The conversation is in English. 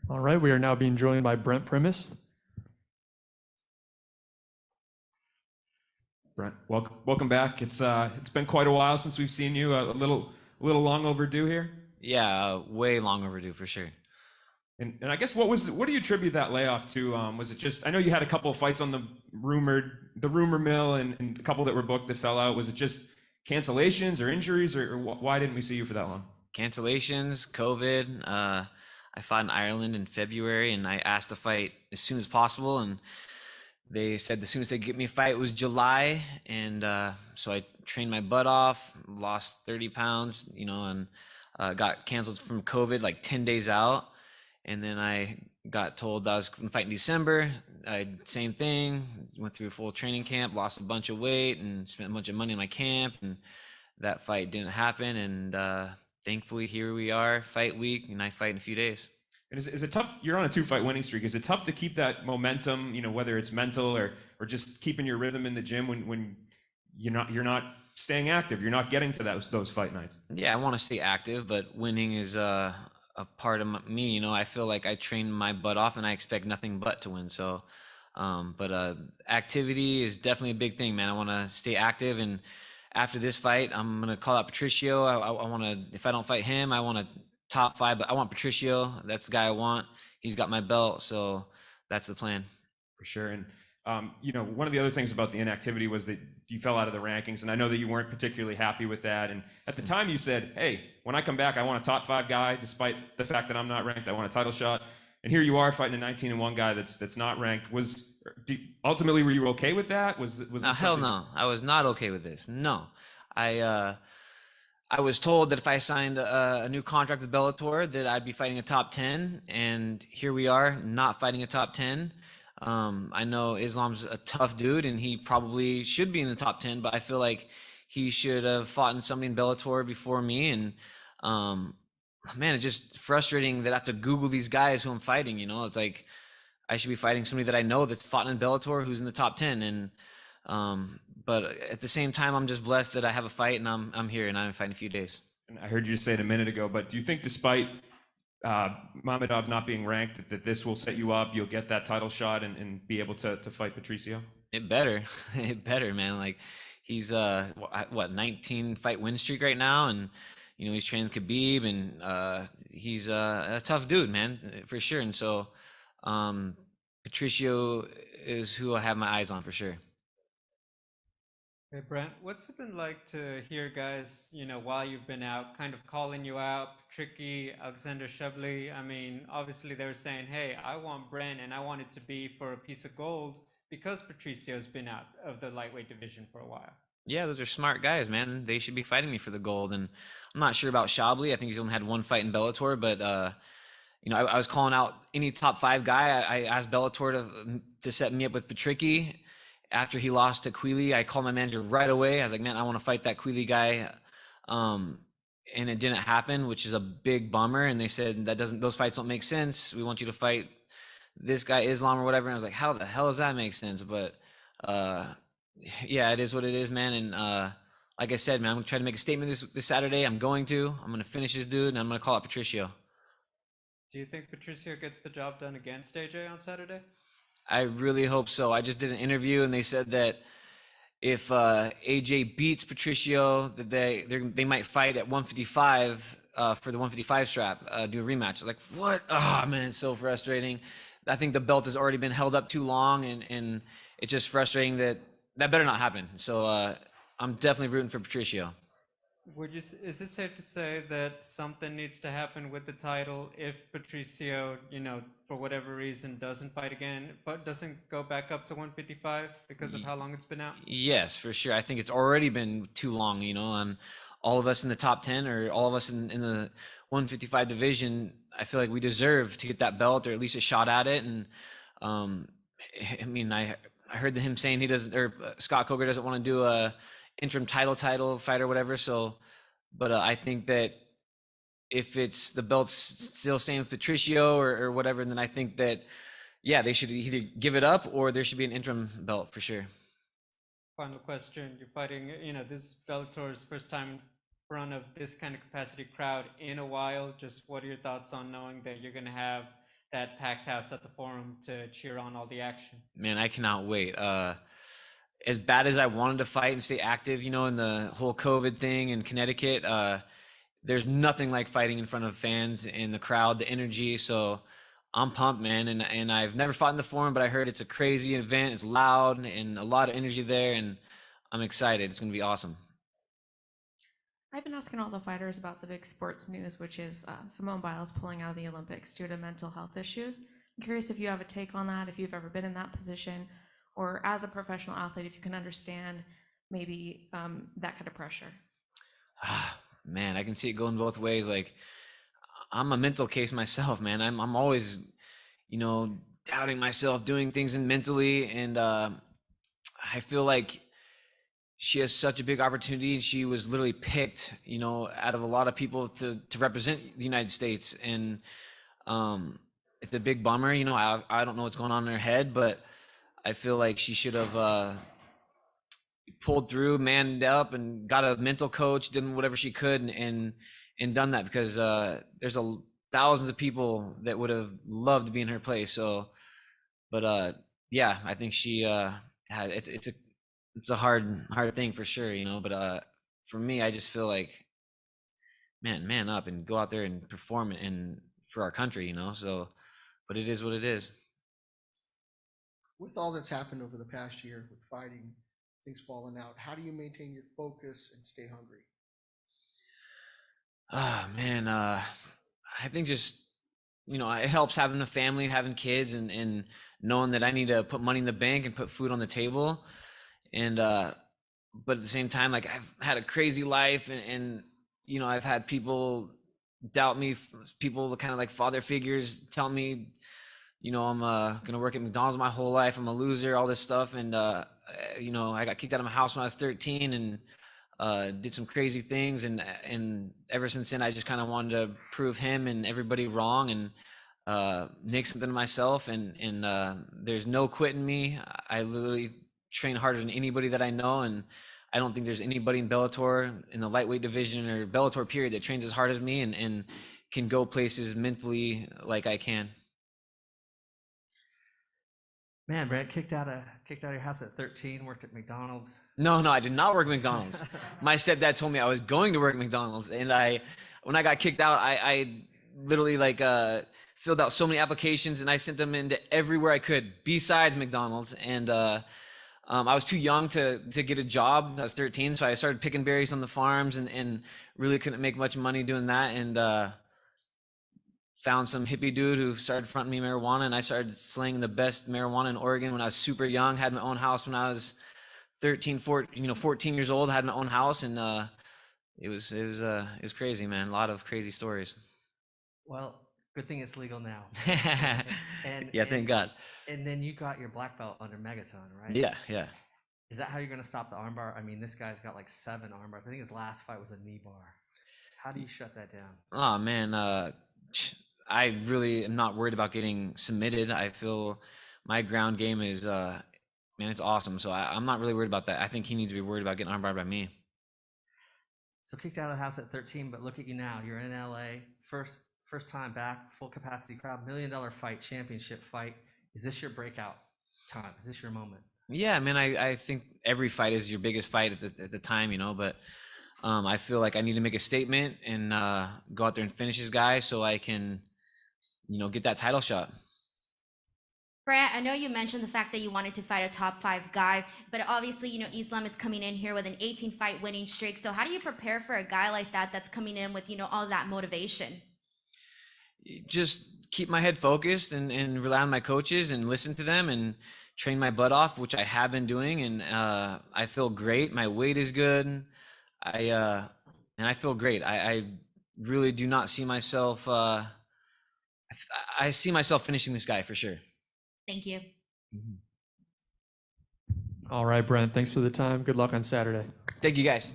All right, we are now being joined by Brent Primus. Brent, welcome back. It's been quite a while since we've seen you. A little long overdue here. Yeah, way long overdue for sure. And I guess what do you attribute that layoff to? Was it just I know you had a couple of fights on the rumor mill and a couple that were booked that fell out. Was it just cancellations or injuries or why didn't we see you for that long? Cancellations, COVID. I fought in Ireland in February, and I asked to fight as soon as possible, and they said the soonest they could get me a fight was July, and so I trained my butt off, lost 30 pounds, and got canceled from COVID like 10 days out, and then I got told I was going to fight in December. I same thing, went through a full training camp, lost a bunch of weight, and spent a bunch of money in my camp, and that fight didn't happen, and thankfully here we are, fight week, and I fight in a few days. And is it tough? You're on a 2-fight winning streak. Is it tough to keep that momentum? Whether it's mental or just keeping your rhythm in the gym when you're not staying active. You're not getting to those fight nights. Yeah, I want to stay active, but winning is a part of me. I feel like I train my butt off, and I expect nothing but to win. So, but activity is definitely a big thing, man. I want to stay active, and after this fight, I'm gonna call out Patricio. I want to. If I don't fight him, I want to top 5, but I want Patricio. That's the guy I want. He's got my belt, so that's the plan. For sure. And one of the other things about the inactivity was that you fell out of the rankings, and I know that you weren't particularly happy with that. And at the time, you said, "Hey, when I come back, I want a top 5 guy, despite the fact that I'm not ranked. I want a title shot." And here you are fighting a 19-1 guy that's not ranked. Ultimately, were you okay with that? Was hell no, I was not okay with this. No, I I was told that if I signed a new contract with Bellator, that I'd be fighting a top 10, and here we are, not fighting a top 10. I know Islam's a tough dude, and he probably should be in the top 10, but I feel like he should have fought in somebody in Bellator before me. And man, it's just frustrating that I have to Google these guys who I'm fighting. It's like I should be fighting somebody that I know that's fought in Bellator who's in the top 10. And but at the same time, I'm just blessed that I have a fight, and I'm here, and I'm fighting a few days. And I heard you say it a minute ago, but do you think despite Mamedov not being ranked, that this will set you up? You'll get that title shot and be able to fight Patricio? It better. It better, man. Like, he's 19 fight win streak right now, and he's training Khabib, and he's a tough dude, man, for sure. And so Patricio is who I have my eyes on for sure. Hey Brent, what's it been like to hear guys, while you've been out, kind of calling you out, Tricky, Alexander Shevley? I mean, obviously they were saying, hey, I want Brent and I want it to be for a piece of gold because Patricio's been out of the lightweight division for a while. Yeah, those are smart guys, man. They should be fighting me for the gold. And I'm not sure about Shabli. I think he's only had one fight in Bellator, but I was calling out any top 5 guy. I asked Bellator to set me up with Patricky. After he lost to Queally, I called my manager right away. I was like, man, I want to fight that Queally guy. And it didn't happen, which is a big bummer. And they said those fights don't make sense. We want you to fight this guy, Islam or whatever. And I was like, how the hell does that make sense? But yeah, it is what it is, man. And like I said, man, I'm gonna try to make a statement this Saturday. I'm going to finish this dude, and I'm gonna call out Patricio. Do you think Patricio gets the job done against AJ on Saturday? I really hope so. I just did an interview, and they said that if AJ beats Patricio, that they might fight at 155 for the 155 strap, do a rematch. Like, what? Oh man, it's so frustrating. I think the belt has already been held up too long, and it's just frustrating that better not happen. So I'm definitely rooting for Patricio. Is it safe to say that something needs to happen with the title if Patricio, for whatever reason doesn't fight again, but doesn't go back up to 155 because of how long it's been out? Yes, for sure. I think it's already been too long, and all of us in the top 10 or all of us in the 155 division, I feel like we deserve to get that belt or at least a shot at it. And I mean, I heard him saying he doesn't, or Scott Coker doesn't want to do a interim title fight or whatever. So, but I think that if it's the belt's still staying with Patricio or whatever, then I think that, yeah, they should either give it up or there should be an interim belt for sure. Final question. You're fighting, this is Bellator's first time front of this kind of capacity crowd in a while. Just what are your thoughts on knowing that you're going to have that packed house at the Forum to cheer on all the action? Man, I cannot wait. As bad as I wanted to fight and stay active, you know, in the whole COVID thing in Connecticut, there's nothing like fighting in front of fans and the crowd, the energy. So I'm pumped, man. And I've never fought in the Forum, but I heard it's a crazy event. It's loud and a lot of energy there, and I'm excited. It's gonna be awesome. I've been asking all the fighters about the big sports news, which is Simone Biles pulling out of the Olympics due to mental health issues. I'm curious if you have a take on that, if you've ever been in that position, or as a professional athlete, if you can understand maybe that kind of pressure. Man, I can see it going both ways. Like, I'm a mental case myself, man. I'm always, you know, doubting myself, doing things mentally, and I feel like she has such a big opportunity. She was literally picked, you know, out of a lot of people to represent the United States, and it's a big bummer. You know, I don't know what's going on in her head, but I feel like she should have pulled through, manned up, and got a mental coach, did whatever she could, and done that, because there's thousands of people that would have loved to be in her place. So, but yeah, I think she had it's a hard thing for sure, you know. But for me, I just feel like, man up and go out there and perform and for our country, you know. So, but it is what it is. With all that's happened over the past year with fighting, things falling out, how do you maintain your focus and stay hungry? Man, I think just, you know, it helps having a family, having kids, and knowing that I need to put money in the bank and put food on the table. And but at the same time, like, I've had a crazy life, and you know, I've had people doubt me, people kind of like father figures tell me, you know, I'm gonna work at McDonald's my whole life, I'm a loser, all this stuff. And you know, I got kicked out of my house when I was 13, and did some crazy things, and ever since then I just kind of wanted to prove him and everybody wrong, and make something of myself. And there's no quitting me. I literally train harder than anybody that I know, and I don't think there's anybody in Bellator, in the lightweight division or Bellator period, that trains as hard as me and can go places mentally like I can. Man, Brent, kicked out of your house at 13, worked at McDonald's. No, I did not work at McDonald's. My stepdad told me I was going to work at McDonald's, and when I got kicked out, I literally filled out so many applications, and I sent them into everywhere I could besides McDonald's. And I was too young to get a job. I was 13, so I started picking berries on the farms, and really couldn't make much money doing that. And found some hippie dude who started fronting me marijuana, and I started slinging the best marijuana in Oregon when I was super young. Had my own house when I was 14 years old. Had my own house, and it was crazy, man. A lot of crazy stories. Well, good thing it's legal now. Yeah, thank God. And then you got your black belt under Megaton, right? Yeah. Is that how you're going to stop the armbar? I mean, this guy's got like 7 armbars. I think his last fight was a knee bar. How do you shut that down? Oh man, I really am not worried about getting submitted. I feel my ground game is, man, it's awesome. So I'm not really worried about that. I think he needs to be worried about getting armbarred by me. So kicked out of the house at 13, but look at you now. You're in LA, first time back, full capacity crowd, $1 million fight, championship fight. Is this your breakout time? Is this your moment? Yeah, man, I think every fight is your biggest fight at the time, you know. But I feel like I need to make a statement and go out there and finish this guy so I can, you know, get that title shot. Brent, I know you mentioned the fact that you wanted to fight a top 5 guy, but obviously, you know, Islam is coming in here with an 18 fight winning streak. So how do you prepare for a guy like that that's coming in with, you know, all that motivation? Just keep my head focused and rely on my coaches and listen to them and train my butt off, which I have been doing. And I feel great. My weight is good. And I feel great. I really do not see myself, I see myself finishing this guy for sure. Thank you. All right, Brent, thanks for the time. Good luck on Saturday. Thank you, guys.